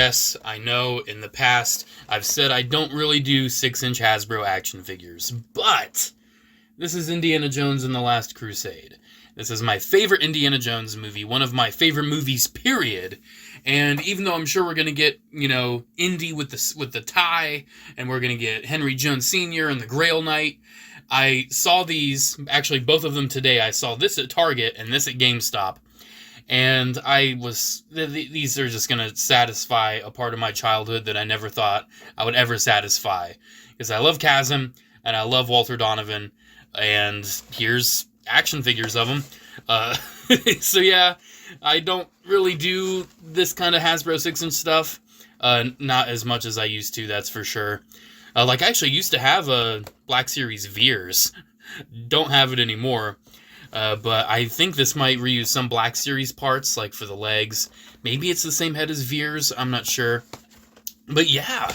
yes, I know in the past I've said I don't really do 6-inch Hasbro action figures, but this is Indiana Jones and the Last Crusade. This is my favorite Indiana Jones movie, one of my favorite movies, period. And even though I'm sure we're going to get, Indy with the tie, and we're going to get Henry Jones Sr. and the Grail Knight, I saw these, actually both of them today. I saw this at Target and this at GameStop. And these are just going to satisfy a part of my childhood that I never thought I would ever satisfy. Because I love Chasm, and I love Walter Donovan, and here's action figures of them. So yeah, I don't really do this kind of Hasbro 6-inch stuff. Not as much as I used to, that's for sure. I actually used to have a Black Series Veers. Don't have it anymore. But I think this might reuse some Black Series parts, like for the legs. Maybe it's the same head as Veers, I'm not sure. But yeah,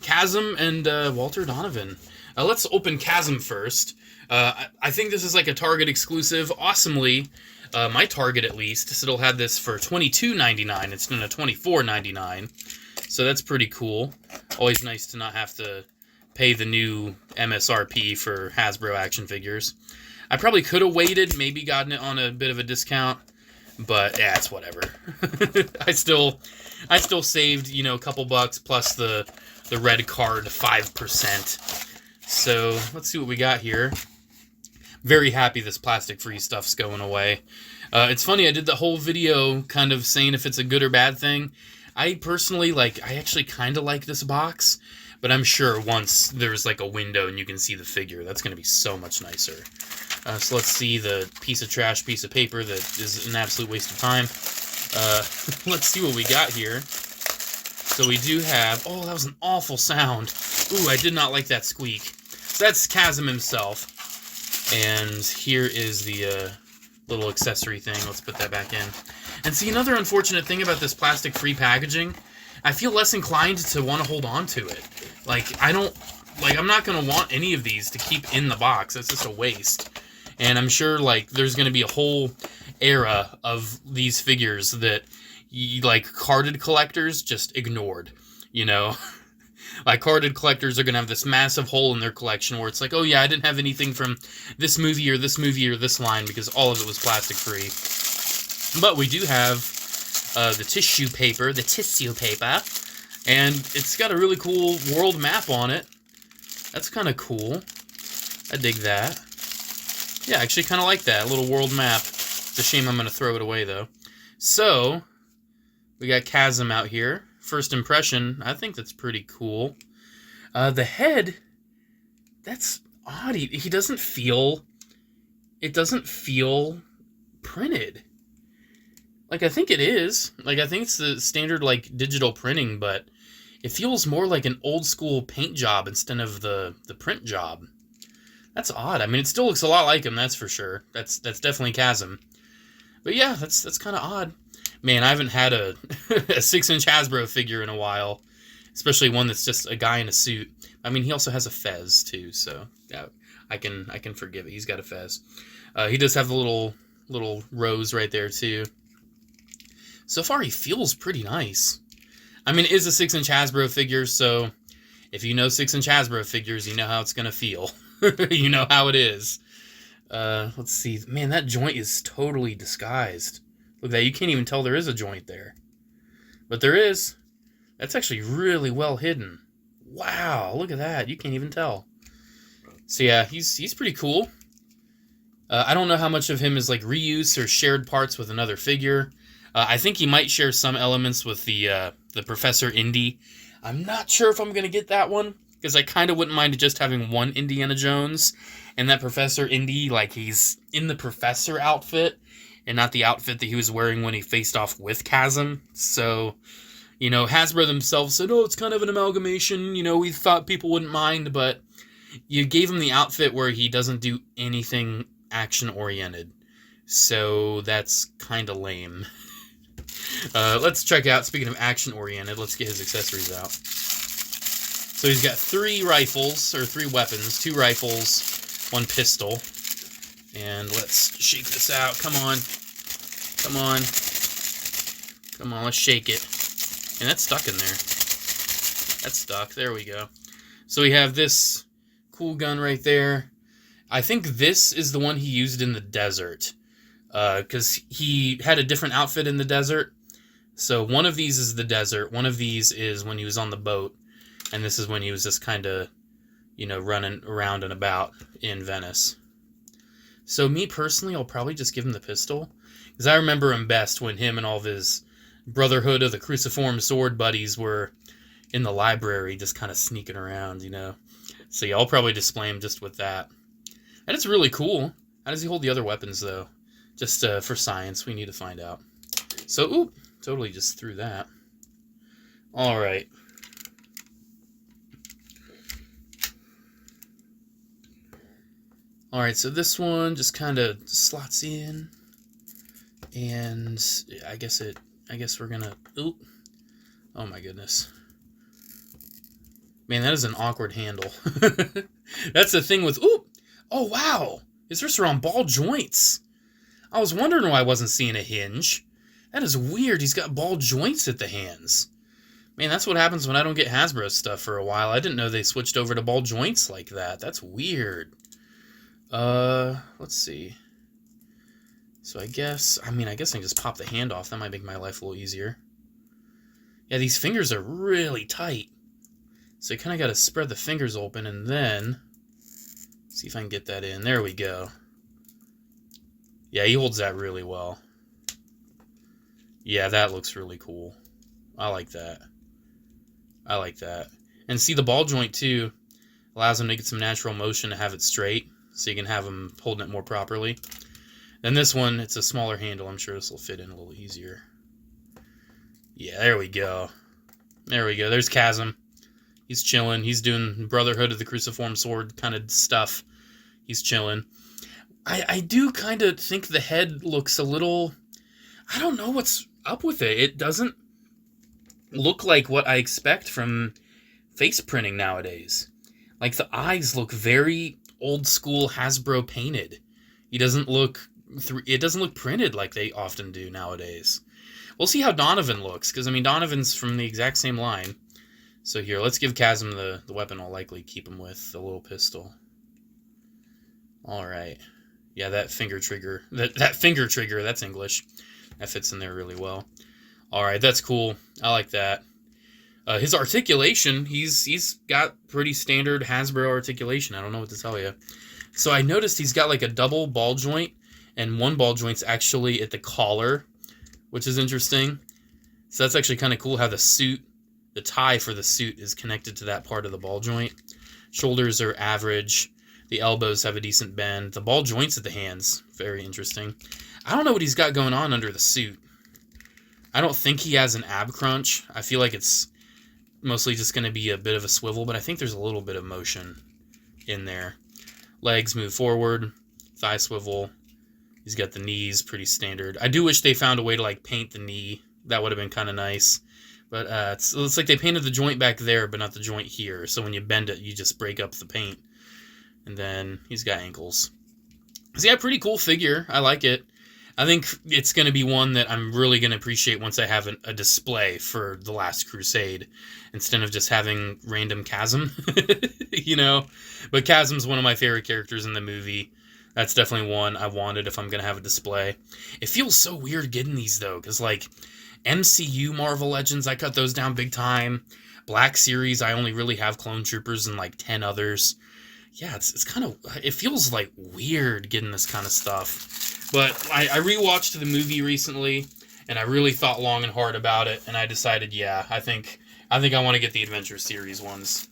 Chasm and Walter Donovan. Let's open Chasm first. I think this is like a Target exclusive. Awesomely, my Target at least, still had this for $22.99 instead of $24.99. So that's pretty cool. Always nice to not have to pay the new MSRP for Hasbro action figures. I probably could have waited, maybe gotten it on a bit of a discount, but yeah, it's whatever. I still saved, a couple bucks plus the red card 5%. So let's see what we got here. Very happy this plastic-free stuff's going away. It's funny, I did the whole video kind of saying if it's a good or bad thing. I personally, I actually kind of like this box, but I'm sure once there's a window and you can see the figure, that's going to be so much nicer. So let's see the piece of trash, piece of paper that is an absolute waste of time. Let's see what we got here. So we do have... Oh, that was an awful sound. Ooh, I did not like that squeak. So that's Chasm himself. And here is the little accessory thing. Let's put that back in. And see, another unfortunate thing about this plastic-free packaging, I feel less inclined to want to hold on to it. I'm not going to want any of these to keep in the box. That's just a waste. And I'm sure, there's going to be a whole era of these figures that, carded collectors just ignored, Carded collectors are going to have this massive hole in their collection where it's like, oh yeah, I didn't have anything from this movie or this movie or this line because all of it was plastic-free. But we do have the tissue paper, and it's got a really cool world map on it. That's kind of cool. I dig that. Yeah, I actually kind of like that, a little world map. It's a shame I'm going to throw it away, though. So, we got Chasm out here. First impression, I think that's pretty cool. The head, that's odd. He doesn't feel... It doesn't feel printed. I think it is. I think it's the standard, digital printing, but it feels more like an old-school paint job instead of the print job. That's odd. I mean, it still looks a lot like him, that's for sure. That's definitely Chasm. But yeah, that's kind of odd. Man, I haven't had a 6-inch Hasbro figure in a while, especially one that's just a guy in a suit. I mean, he also has a fez, too, so yeah, I can forgive it. He's got a fez. He does have the little rose right there, too. So far, he feels pretty nice. I mean, it is a 6-inch Hasbro figure, so if you know 6-inch Hasbro figures, you know how it's going to feel. You know how it is. Let's see. Man, that joint is totally disguised. Look at that. You can't even tell there is a joint there. But there is. That's actually really well hidden. Wow, look at that. You can't even tell. So yeah, he's pretty cool. I don't know how much of him is reuse or shared parts with another figure. I think he might share some elements with the Professor Indy. I'm not sure if I'm going to get that one, because I kind of wouldn't mind just having one Indiana Jones, and that Professor Indy, he's in the Professor outfit, and not the outfit that he was wearing when he faced off with Chasm. So, Hasbro themselves said, oh, it's kind of an amalgamation, we thought people wouldn't mind, but you gave him the outfit where he doesn't do anything action-oriented. So that's kind of lame. Let's check out, speaking of action-oriented, let's get his accessories out. So he's got 3 rifles, or 3 weapons, 2 rifles, 1 pistol. And let's shake this out. Come on. Come on. Come on, let's shake it. And that's stuck in there. That's stuck. There we go. So we have this cool gun right there. I think this is the one he used in the desert. Because he had a different outfit in the desert. So one of these is the desert. One of these is when he was on the boat. And this is when he was just kind of, you know, running around and about in Venice. So me personally, I'll probably just give him the pistol. Because I remember him best when him and all of his Brotherhood of the Cruciform Sword buddies were in the library just kind of sneaking around, you know. So yeah, I'll probably display him just with that. And it's really cool. How does he hold the other weapons, though? Just for science, we need to find out. So, oop, totally just threw that. All right. All right, so this one just kind of slots in. And I guess we're gonna, oop. Oh my goodness. Man, that is an awkward handle. That's the thing with, oop. Oh, wow. His wrists are on ball joints. I was wondering why I wasn't seeing a hinge. That is weird. He's got ball joints at the hands. Man, that's what happens when I don't get Hasbro stuff for a while. I didn't know they switched over to ball joints like that. That's weird. Let's see. So I guess I can just pop the hand off. That might make my life a little easier. Yeah, these fingers are really tight. So you kind of got to spread the fingers open and then see if I can get that in. There we go. Yeah, he holds that really well. Yeah, that looks really cool. I like that. I like that. And see, the ball joint, too, allows him to get some natural motion to have it straight, so you can have him holding it more properly. Then this one, it's a smaller handle. I'm sure this will fit in a little easier. Yeah, there we go. There we go. There's Chasm. He's chilling. He's doing Brotherhood of the Cruciform Sword kind of stuff. He's chilling. I do kind of think the head looks a little... I don't know what's up with it. It doesn't look like what I expect from face printing nowadays. Like, the eyes look very old school Hasbro painted. It doesn't look printed like they often do nowadays. We'll see how Donovan looks, because, I mean, Donovan's from the exact same line. So here, let's give Chasm the weapon I'll likely keep him with, the little pistol. Alright. Yeah, that finger trigger, that's English. That fits in there really well. Alright, that's cool. I like that. His articulation, he's got pretty standard Hasbro articulation. I don't know what to tell you. So I noticed he's got like a double ball joint, and one ball joint's actually at the collar, which is interesting. So that's actually kind of cool how the tie for the suit is connected to that part of the ball joint. Shoulders are average. The elbows have a decent bend. The ball joints at the hands, very interesting. I don't know what he's got going on under the suit. I don't think he has an ab crunch. I feel like it's mostly just going to be a bit of a swivel, but I think there's a little bit of motion in there. Legs move forward, thigh swivel. He's got the knees, pretty standard. I do wish they found a way to like paint the knee. That would have been kind of nice. But it's like they painted the joint back there, but not the joint here. So when you bend it, you just break up the paint. And then he's got ankles. So yeah, pretty cool figure. I like it. I think it's going to be one that I'm really going to appreciate once I have a display for The Last Crusade, instead of just having random Chasm, you know? But Chasm's one of my favorite characters in the movie. That's definitely one I wanted if I'm going to have a display. It feels so weird getting these, though, because, like, MCU Marvel Legends, I cut those down big time. Black Series, I only really have Clone Troopers and, like, 10 others. Yeah, it's kind of... It feels, like, weird getting this kind of stuff. But I rewatched the movie recently, and I really thought long and hard about it, and I decided, yeah, I think I want to get the Adventure Series ones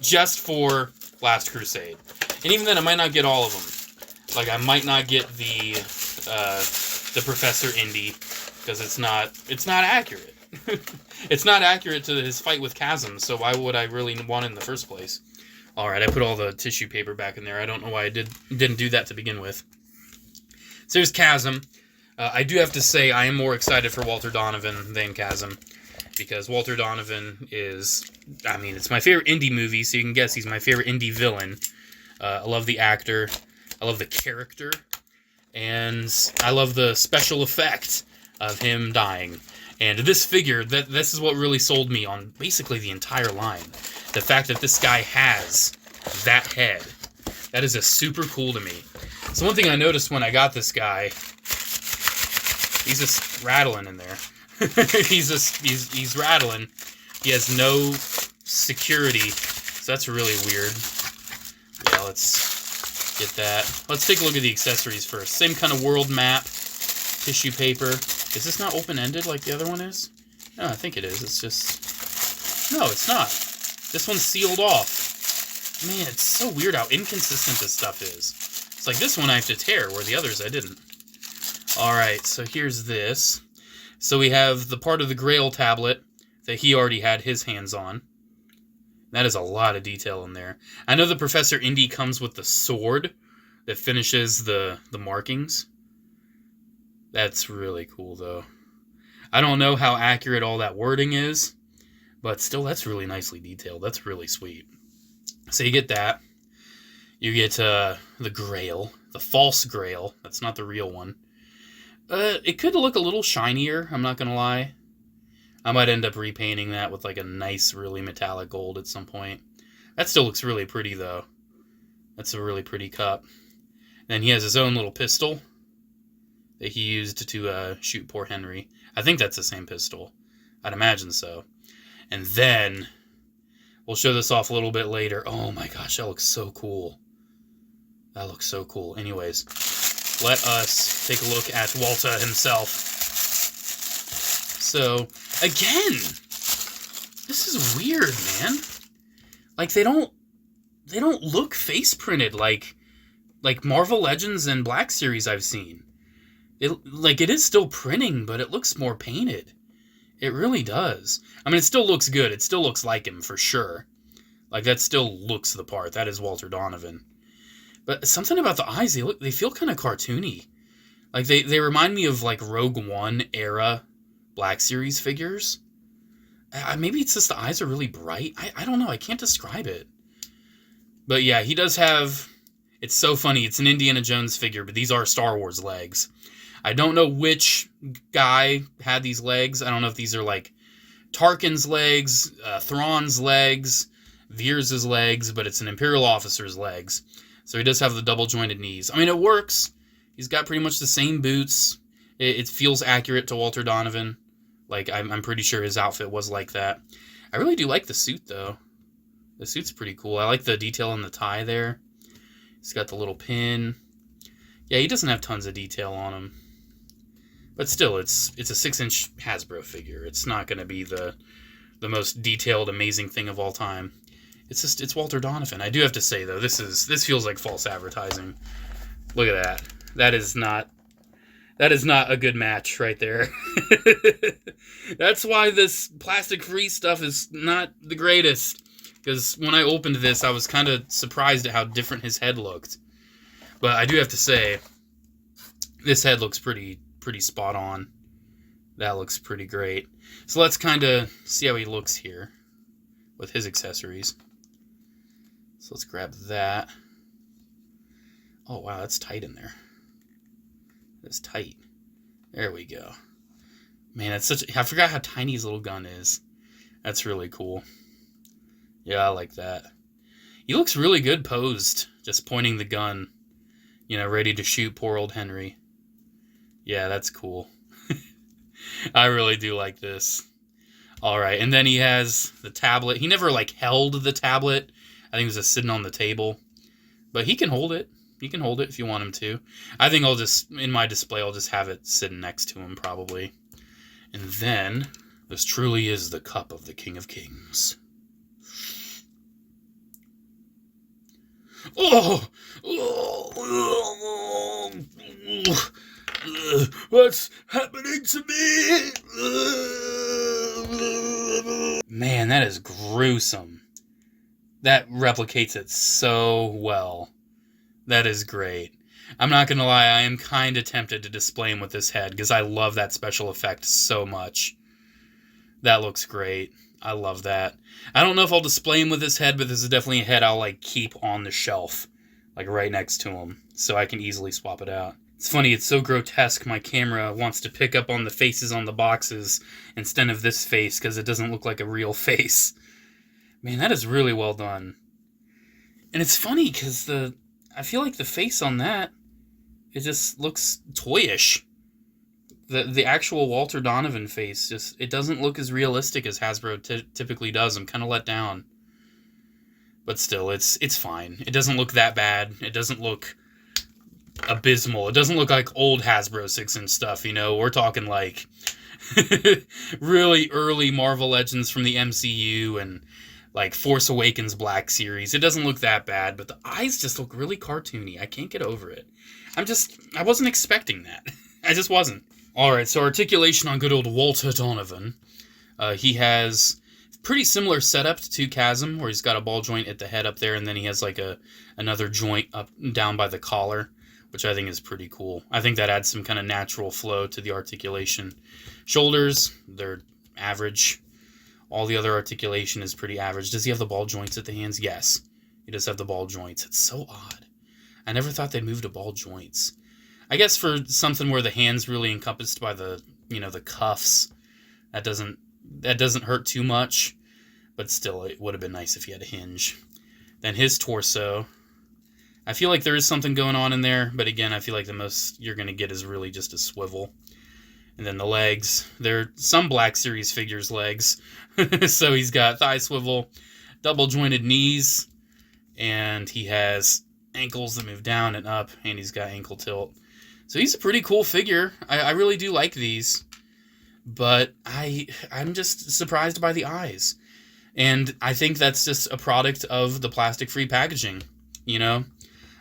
just for Last Crusade. And even then, I might not get all of them. Like, I might not get the Professor Indy, because it's not accurate. It's not accurate to his fight with Chasm, so why would I really want it in the first place? Alright, I put all the tissue paper back in there. I don't know why I didn't do that to begin with. So there's Chasm. I do have to say I am more excited for Walter Donovan than Chasm, because Walter Donovan is, I mean, it's my favorite Indy movie, so you can guess he's my favorite Indy villain. I love the actor. I love the character. And I love the special effect of him dying. And this figure, this is what really sold me on basically the entire line. The fact that this guy has that head. That is just super cool to me. So one thing I noticed when I got this guy, he's just rattling in there. he's rattling. He has no security, so that's really weird. Yeah, let's get that. Let's take a look at the accessories first. Same kind of world map, tissue paper. Is this not open-ended like the other one is? No, I think it is. It's just... No, it's not. This one's sealed off. Man, it's so weird how inconsistent this stuff is. It's like this one I have to tear, where the others I didn't. Alright, so here's this. So we have the part of the Grail tablet that he already had his hands on. That is a lot of detail in there. I know the Professor Indy comes with the sword that finishes the markings. That's really cool, though. I don't know how accurate all that wording is, but still, that's really nicely detailed. That's really sweet. So you get that. You get the Grail, the false Grail. That's not the real one. It could look a little shinier, I'm not going to lie. I might end up repainting that with like a nice, really metallic gold at some point. That still looks really pretty, though. That's a really pretty cup. Then he has his own little pistol that he used to shoot poor Henry. I think that's the same pistol. I'd imagine so. And then, we'll show this off a little bit later. Oh my gosh, that looks so cool. That looks so cool. Anyways, let us take a look at Walter himself. So, again, this is weird, man. Like, they don't look face printed like Marvel Legends and Black Series I've seen. It is still printing, but it looks more painted. It really does. I mean, it still looks good. It still looks like him, for sure. Like, that still looks the part. That is Walter Donovan. But something about the eyes, they feel kind of cartoony. Like, they remind me of, like, Rogue One era Black Series figures. Maybe it's just the eyes are really bright. I don't know. I can't describe it. But, yeah, he does have... It's so funny. It's an Indiana Jones figure, but these are Star Wars legs. I don't know which guy had these legs. I don't know if these are like Tarkin's legs, Thrawn's legs, Veers's legs, but it's an Imperial officer's legs. So he does have the double-jointed knees. I mean, it works. He's got pretty much the same boots. It feels accurate to Walter Donovan. Like, I'm pretty sure his outfit was like that. I really do like the suit, though. The suit's pretty cool. I like the detail in the tie there. He's got the little pin. Yeah, he doesn't have tons of detail on him. But still, it's a 6-inch Hasbro figure. It's not going to be the most detailed, amazing thing of all time. It's Walter Donovan. I do have to say, though, this feels like false advertising. Look at that. That is not a good match right there. That's why this plastic-free stuff is not the greatest. Because when I opened this, I was kind of surprised at how different his head looked. But I do have to say, this head looks pretty spot on. That looks pretty great. So let's kind of see how he looks here with his accessories. So let's grab that. Oh, wow, that's tight in there. That's tight. There we go. Man, I forgot how tiny his little gun is. That's really cool. Yeah, I like that. He looks really good posed, just pointing the gun, ready to shoot poor old Henry. Yeah, that's cool. I really do like this. Alright, and then he has the tablet. He never, held the tablet. I think it was just sitting on the table. But he can hold it. He can hold it if you want him to. I think in my display, I'll just have it sitting next to him, probably. And then, this truly is the cup of the King of Kings. Oh! What's happening to me? Man, that is gruesome. That replicates it so well. That is great. I'm not gonna lie, I am kind of tempted to display him with this head, because I love that special effect so much. That looks great. I love that. I don't know if I'll display him with this head, but this is definitely a head I'll keep on the shelf, right next to him, so I can easily swap it out. It's funny, it's so grotesque, my camera wants to pick up on the faces on the boxes instead of this face because it doesn't look like a real face. Man, that is really well done. And it's funny because I feel like the face on that, it just looks toyish. The actual Walter Donovan face, it doesn't look as realistic as Hasbro typically does. I'm kind of let down. But still, it's fine. It doesn't look that bad. It doesn't look abysmal. It doesn't look like old Hasbro 6-inch stuff, you know? We're talking like really early Marvel Legends from the MCU and like Force Awakens Black Series. It doesn't look that bad, but the eyes just look really cartoony. I can't get over it. I wasn't expecting that. I just wasn't. Alright, so articulation on good old Walter Donovan. He has pretty similar setup to Chasm, where he's got a ball joint at the head up there, and then he has like another joint up down by the collar, which I think is pretty cool. I think that adds some kind of natural flow to the articulation. Shoulders, they're average. All the other articulation is pretty average. Does he have the ball joints at the hands? Yes. He does have the ball joints. It's so odd. I never thought they'd move to ball joints. I guess for something where the hand's really encompassed by the cuffs, that doesn't hurt too much. But still, it would have been nice if he had a hinge. Then his torso, I feel like there is something going on in there, but again, I feel like the most you're going to get is really just a swivel. And then the legs, they're some Black Series figures' legs. So he's got thigh swivel, double jointed knees, and he has ankles that move down and up, and he's got ankle tilt. So he's a pretty cool figure. I really do like these, but I'm just surprised by the eyes. And I think that's just a product of the plastic-free packaging, you know?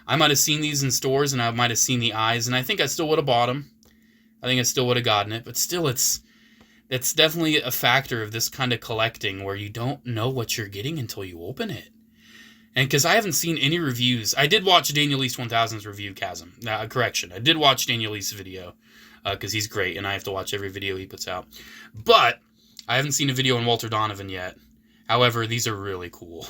I might have seen these in stores, and I might have seen the eyes, and I think I still would have bought them. I think I still would have gotten it, but still, it's definitely a factor of this kind of collecting where you don't know what you're getting until you open it. And because I haven't seen any reviews, I did watch Daniel East 1000's review Chasm. Correction, I did watch Daniel East's video because he's great, and I have to watch every video he puts out. But I haven't seen a video on Walter Donovan yet. However, these are really cool.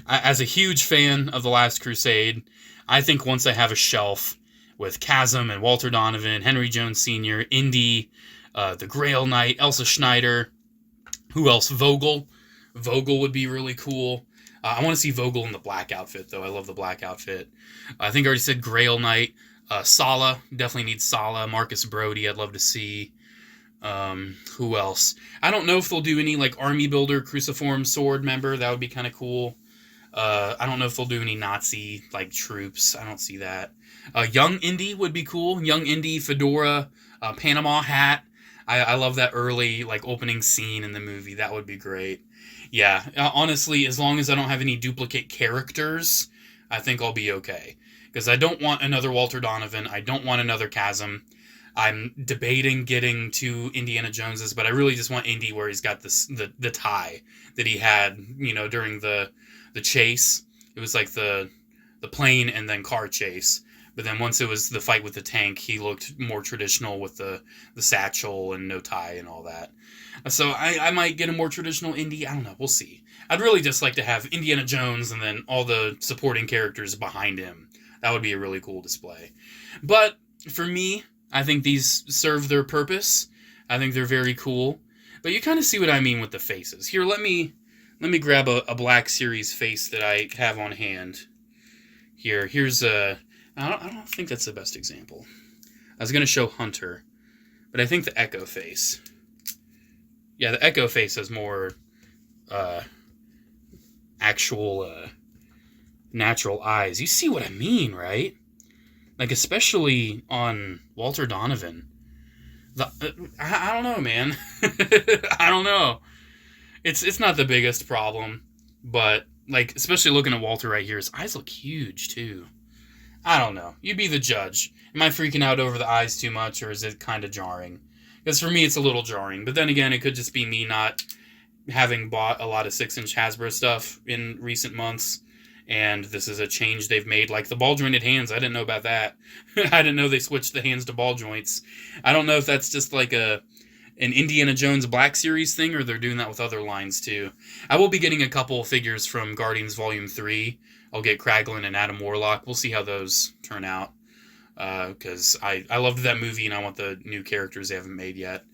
As a huge fan of The Last Crusade, I think once I have a shelf with Chasm and Walter Donovan, Henry Jones Sr., Indy, the Grail Knight, Elsa Schneider, who else? Vogel. Vogel would be really cool. I want to see Vogel in the black outfit, though. I love the black outfit. I think I already said Grail Knight. Sala. Definitely need Sala. Marcus Brody, I'd love to see. Who else? I don't know if they'll do any, like, Army Builder Cruciform Sword member. That would be kind of cool. I don't know if they'll do any Nazi, like, troops. I don't see that. Young Indy would be cool. Young Indy, fedora, Panama hat. I love that early, like, opening scene in the movie. That would be great. Yeah, honestly, as long as I don't have any duplicate characters, I think I'll be okay. Because I don't want another Walter Donovan. I don't want another Chasm. I'm debating getting two Indiana Joneses, but I really just want Indy where he's got the tie that he had, during the chase. It was like the plane and then car chase. But then once it was the fight with the tank, he looked more traditional with the satchel and no tie and all that. So I might get a more traditional Indy. I don't know. We'll see. I'd really just like to have Indiana Jones and then all the supporting characters behind him. That would be a really cool display. But for me, I think these serve their purpose. I think they're very cool. But you kind of see what I mean with the faces. Here, let me grab a Black Series face that I have on hand. Here's a... I don't think that's the best example. I was going to show Hunter, but I think the Echo face. Yeah, the Echo face has more actual natural eyes. You see what I mean, right? Like, especially on Walter Donovan. I don't know, man. I don't know. It's not the biggest problem, but, like, especially looking at Walter right here, his eyes look huge, too. I don't know. You be the judge. Am I freaking out over the eyes too much, or is it kind of jarring? Because for me, it's a little jarring. But then again, it could just be me not having bought a lot of 6-inch Hasbro stuff in recent months. And this is a change they've made. Like the ball jointed hands, I didn't know about that. I didn't know they switched the hands to ball joints. I don't know if that's just like an Indiana Jones Black Series thing, or they're doing that with other lines too. I will be getting a couple figures from Guardians Volume 3. I'll get Kraglin and Adam Warlock. We'll see how those turn out. because I loved that movie and I want the new characters they haven't made yet.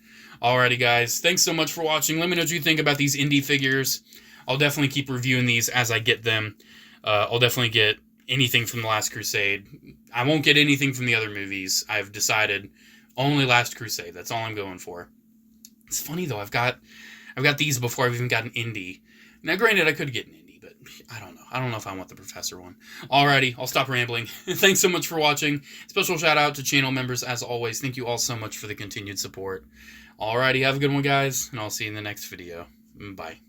Alrighty, guys. Thanks so much for watching. Let me know what you think about these Indy figures. I'll definitely keep reviewing these as I get them. I'll definitely get anything from The Last Crusade. I won't get anything from the other movies. I've decided only Last Crusade. That's all I'm going for. It's funny, though. I've got these before I've even got an Indy. Now, granted, I could get an Indy, but I don't know. I don't know if I want the Professor one. Alrighty, I'll stop rambling. Thanks so much for watching. Special shout out to channel members, as always. Thank you all so much for the continued support. Alrighty, have a good one, guys, and I'll see you in the next video. Bye.